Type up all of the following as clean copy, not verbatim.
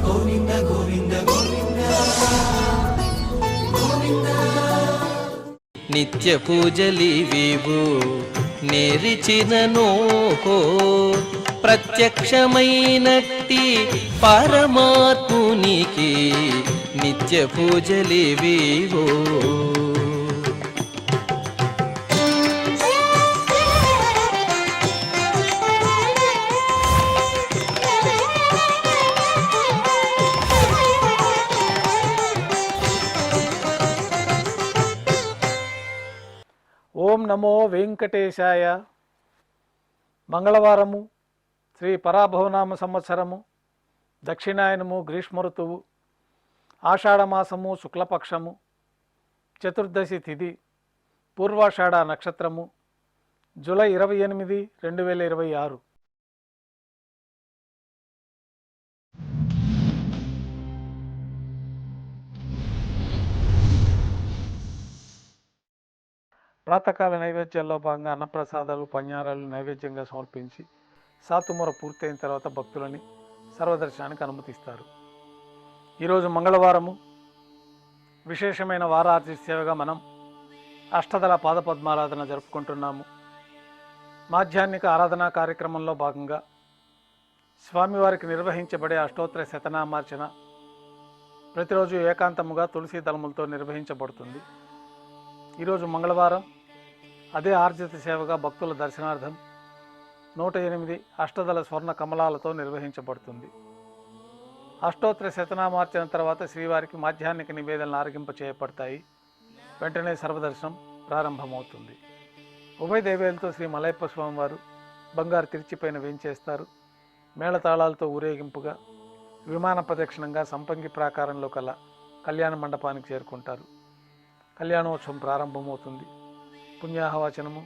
గోవింద గోవింద గోవింద గోవింద. నిత్య పూజలివివు నేరిచిననోహో ప్రత్యక్షమైనట్టి పరమాత్మునికి నిత్య పూజలివివో. ఓం నమో వెంకటేశాయ. మంగళవారము, శ్రీ పరాభవనామ సంవత్సరము, దక్షిణాయనము, గ్రీష్మ ఋతువు, ఆషాఢమాసము, శుక్లపక్షము, చతుర్దశి తిథి, పూర్వాషాఢ నక్షత్రము, జూలై 28, 2026. ప్రాతకాల నైవేద్యాల్లో భాగంగా అన్నప్రసాదాలు, పඤ్ఞారాలు నైవేద్యంగా సమర్పించి సాతుమూర పూర్తయిన తర్వాత భక్తులని సర్వదర్శనానికి అనుమతిస్తారు. ఈరోజు మంగళవారము, విశేషమైన వారార్జి సేవగా మనం అష్టదళ పాదపద్మారాధన జరుపుకుంటున్నాము. మాధ్యాహ్నిక ఆరాధనా కార్యక్రమంలో భాగంగా స్వామివారికి నిర్వహించబడే అష్టోత్తర శతనామార్చన ప్రతిరోజు ఏకాంతముగా తులసి దళములతో నిర్వహించబడుతుంది. ఈరోజు మంగళవారం అదే ఆర్జిత సేవగా భక్తుల దర్శనార్థం 108 అష్టదళ స్వర్ణ కమలాలతో నిర్వహించబడుతుంది. అష్టోత్తర శతనామార్చన తర్వాత శ్రీవారికి మాధ్యాహ్నిక నివేదనలు ఆరగింప చేయబడతాయి. వెంటనే సర్వదర్శనం ప్రారంభమవుతుంది. ఉభయ దేవేలతో శ్రీ మలయప్ప స్వామివారు బంగారు తిరుచిపైన వేంచేస్తారు. మేళతాళాలతో ఊరేగింపుగా విమాన ప్రదక్షిణంగా సంపంగి ప్రాకారంలో కల కళ్యాణ మండపానికి చేరుకుంటారు. కళ్యాణోత్సవం ప్రారంభమవుతుంది. పుణ్యాహవచనము,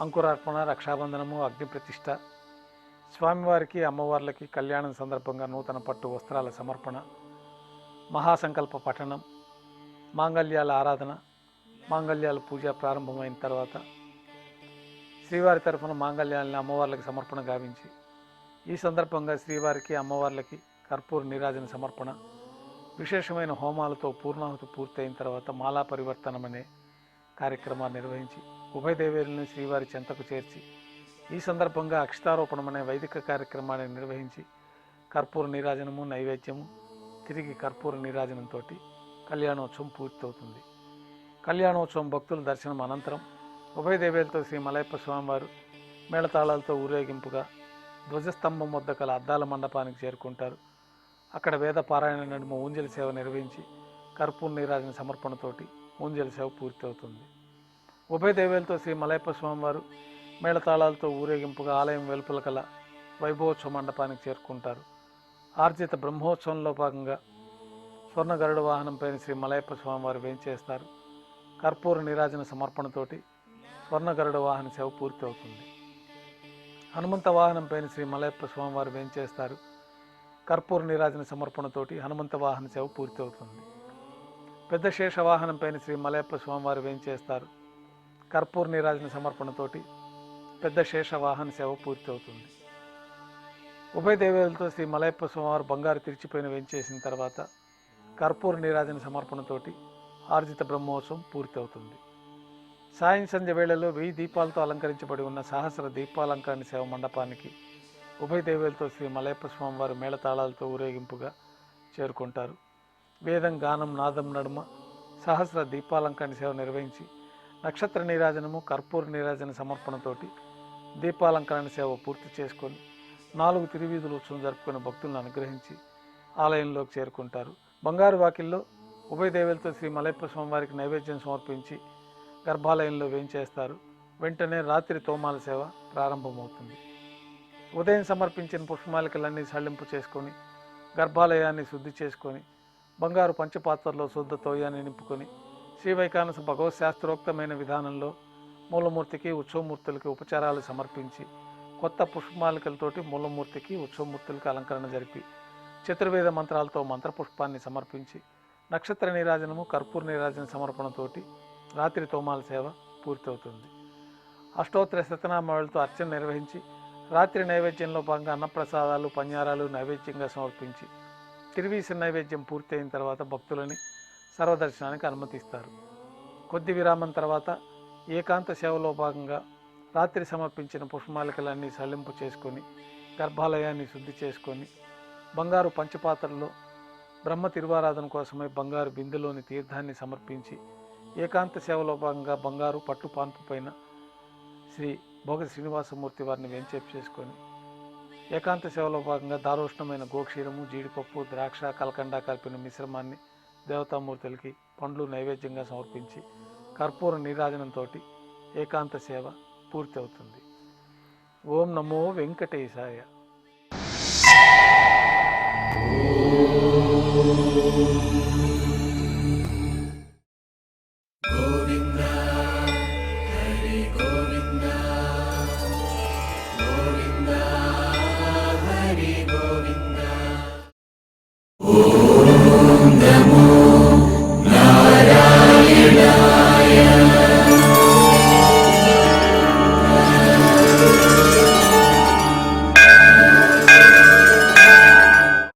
అంకురార్పణ, రక్షాబంధనము, అగ్నిప్రతిష్ఠ, స్వామివారికి అమ్మవార్లకి కళ్యాణం సందర్భంగా నూతన పట్టు వస్త్రాల సమర్పణ, మహాసంకల్ప పఠనం, మాంగళ్యాల ఆరాధన, మాంగళ్యాల పూజ ప్రారంభమైన తర్వాత శ్రీవారి తరఫున మాంగళ్యాలని అమ్మవార్లకి సమర్పణ గావించి ఈ సందర్భంగా శ్రీవారికి అమ్మవార్లకి కర్పూర నీరాజన సమర్పణ, విశేషమైన హోమాలతో పూర్ణాహుతి పూర్తయిన తర్వాత మాలా పరివర్తనం అనే కార్యక్రమాన్ని నిర్వహించి ఉభయ దేవేరులను శ్రీవారి చెంతకు చేర్చి ఈ సందర్భంగా అక్షతారోపణం అనే వైదిక కార్యక్రమాన్ని నిర్వహించి కర్పూర నీరాజనము, నైవేద్యము, తిరిగి కర్పూర నీరాజనంతో కళ్యాణోత్సవం పూర్తవుతుంది. కళ్యాణోత్సవం భక్తుల దర్శనం అనంతరం ఉభయ దేవేలతో శ్రీ మలయప్ప స్వామివారు మేళతాళాలతో ఊరేగింపుగా ధ్వజస్తంభం వద్ద కల అద్దాల మండపానికి చేరుకుంటారు. అక్కడ వేద పారాయణ నడుమ ఊంజలి సేవ నిర్వహించి కర్పూర నీరాజన సమర్పణతోటి ఊంజలి సేవ పూర్తి అవుతుంది. ఉభయ దేవేలతో శ్రీ మలయప్ప స్వామివారు మేళతాళాలతో ఊరేగింపుగా ఆలయం వెలుపల కల వైభవోత్సవ మండపానికి చేరుకుంటారు. ఆర్జిత బ్రహ్మోత్సవంలో భాగంగా స్వర్ణ గరుడ వాహనంపైన శ్రీ మలయప్ప స్వామివారు వేంచేస్తారు. కర్పూర నీరాజన సమర్పణతోటి స్వర్ణ గరుడ వాహన సేవ పూర్తి అవుతుంది. హనుమంత వాహనంపైన శ్రీ మలయప్ప స్వామివారు వేంచేస్తారు. కర్పూర నీరాజన సమర్పణతోటి హనుమంత వాహన సేవ పూర్తి అవుతుంది. పెద్ద శేష వాహనంపైన శ్రీ మలయప్ప స్వామివారు వేంచేస్తారు. కర్పూర నీరాజన సమర్పణతోటి పెద్ద శేష వాహన సేవ పూర్తి అవుతుంది. ఉభయ దేవేలతో శ్రీ మలయప్ప స్వామివారు బంగారు తిరిచిపైన వేంచేసిన తర్వాత కర్పూర నీరాజన సమర్పణతోటి ఆర్జిత బ్రహ్మోత్సవం పూర్తి అవుతుంది. సాయం సంధ్య వేళలో 1000 దీపాలతో అలంకరించబడి ఉన్న సహస్ర దీపాలంకరణ సేవ మండపానికి ఉభయ దేవేలతో శ్రీ మలయప్ప స్వామివారు మేళతాళాలతో ఊరేగింపుగా చేరుకుంటారు. వేదం, గానం, నాదం నడుమ సహస్ర దీపాలంకరణ సేవ నిర్వహించి నక్షత్ర నీరాజనము, కర్పూర నీరాజన సమర్పణతోటి దీపాలంకరణ సేవ పూర్తి చేసుకొని 4 తిరువీధుల ఉత్సవం జరుపుకుని భక్తులను అనుగ్రహించి ఆలయంలోకి చేరుకుంటారు. బంగారు వాకిల్లో ఉభయ దేవేలతో శ్రీ మలయప్ప స్వామివారికి నైవేద్యం సమర్పించి గర్భాలయంలో వేంచేస్తారు. వెంటనే రాత్రి తోమాల సేవ ప్రారంభమవుతుంది. ఉదయం సమర్పించిన పుష్పమాలికలన్నీ సళ్లింపు చేసుకొని గర్భాలయాన్ని శుద్ధి చేసుకొని బంగారు పంచపాత్రలో శుద్ధ తోయాన్ని నింపుకొని శ్రీ వైకానస భగవత్ శాస్త్రోక్తమైన విధానంలో మూలమూర్తికి, ఉత్సవమూర్తులకి ఉపచారాలు సమర్పించి కొత్త పుష్పమాలికలతోటి మూలమూర్తికి, ఉత్సవమూర్తులకి అలంకరణ జరిపి చతుర్వేద మంత్రాలతో మంత్రపుష్పాన్ని సమర్పించి నక్షత్ర నీరాజనము, కర్పూర నీరాజన సమర్పణతోటి రాత్రి తోమాల సేవ పూర్తవుతుంది. అష్టోత్తర శతనామాలతో అర్చన నిర్వహించి రాత్రి నైవేద్యంలో భాగంగా అన్నప్రసాదాలు, పඤ్ఞారాలు నైవేద్యంగా సమర్పించి తిరువీసి నైవేద్యం పూర్తి అయిన తర్వాత భక్తులని సర్వదర్శనానికి అనుమతిస్తారు. కొద్ది విరామం తర్వాత ఏకాంత సేవలో భాగంగా రాత్రి సమర్పించిన పుష్పమాలికలన్నీ సల్లింపు చేసుకొని గర్భాలయాన్ని శుద్ధి చేసుకొని బంగారు పంచపాత్రలో బ్రహ్మ తిరువారాధన కోసమై బంగారు బిందెలోని తీర్థాన్ని సమర్పించి ఏకాంత సేవలో భాగంగా బంగారు పట్టు పాన్పు పైన శ్రీ భోగ శ్రీనివాసమూర్తి వారిని వెంచేపు చేసుకొని ఏకాంత సేవలో భాగంగా దారోష్ణమైన గోక్షీరము, జీడిపప్పు, ద్రాక్ష, కలకండ కలిపిన మిశ్రమాన్ని దేవతామూర్తులకి పండ్లు నైవేద్యంగా సమర్పించి కర్పూర నీరాజనంతో ఏకాంత సేవ పూర్తి అవుతుంది. ఓం నమో వెంకటేశాయ. ఓం